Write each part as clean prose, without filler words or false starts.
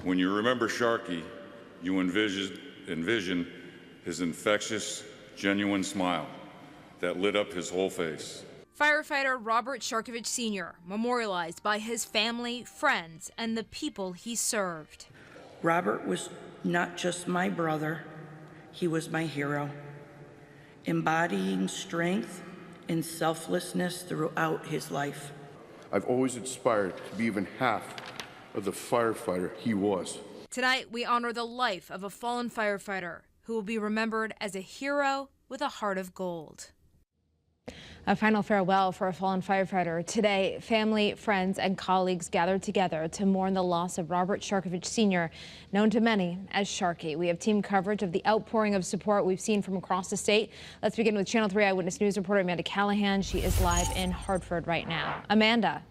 When you remember Sharky, you envision his infectious, genuine smile that lit up his whole face. Firefighter Robert Sharkevich Senior, memorialized by his family, friends, and the people he served. Robert was not just my brother, he was my hero, embodying strength and selflessness throughout his life. I've always aspired to be even half of the firefighter he was. Tonight, we honor the life of a fallen firefighter who will be remembered as a hero with a heart of gold. A final farewell for a fallen firefighter. Today, family, friends, and colleagues gathered together to mourn the loss of Robert Sharkevich Senior, known to many as Sharky. We have team coverage of the outpouring of support we've seen from across the state. Let's begin with Channel 3 Eyewitness News reporter Amanda Callahan. She is live in Hartford right now. Amanda.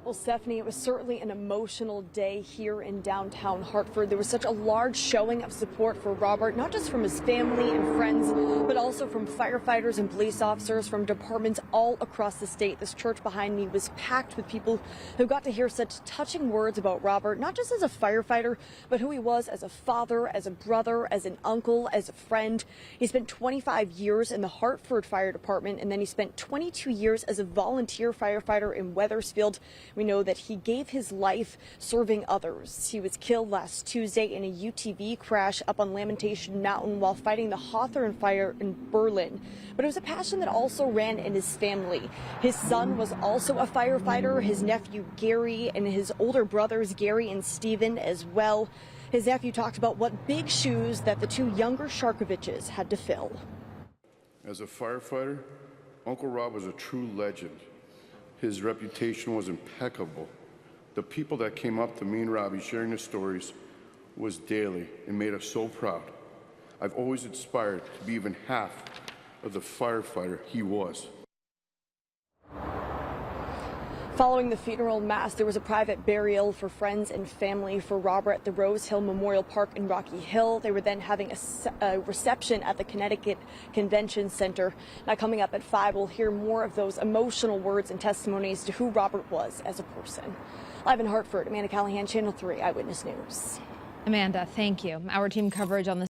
Well, Stephanie, it was certainly an emotional day here in downtown Hartford. There was such a large showing of support for Robert, not just from his family and friends, but also from firefighters and police officers from departments all across the state. This church behind me was packed with people who got to hear such touching words about Robert, not just as a firefighter, but who he was as a father, as a brother, as an uncle, as a friend. He spent 25 years in the Hartford Fire Department, and then he spent 22 years as a volunteer firefighter in Wethersfield. We know that he gave his life serving others. He was killed last Tuesday in a UTV crash up on Lamentation Mountain while fighting the Hawthorne fire in Berlin. But it was a passion that also ran in his family. His son was also a firefighter, his nephew Gary, and his older brothers Gary and Stephen as well. His nephew talked about what big shoes that the two younger Sharkeviches had to fill. As a firefighter, Uncle Rob was a true legend. His reputation was impeccable. The people that came up to me and Robbie sharing their stories was daily and made us so proud. I've always aspired to be even half of the firefighter he was. Following the funeral mass, there was a private burial for friends and family for Robert at the Rose Hill Memorial Park in Rocky Hill. They were then having a reception at the Connecticut Convention Center. Now, coming up at 5, we'll hear more of those emotional words and testimonies to who Robert was as a person. Live in Hartford, Amanda Callahan, Channel 3 Eyewitness News. Amanda, thank you. Our team coverage on the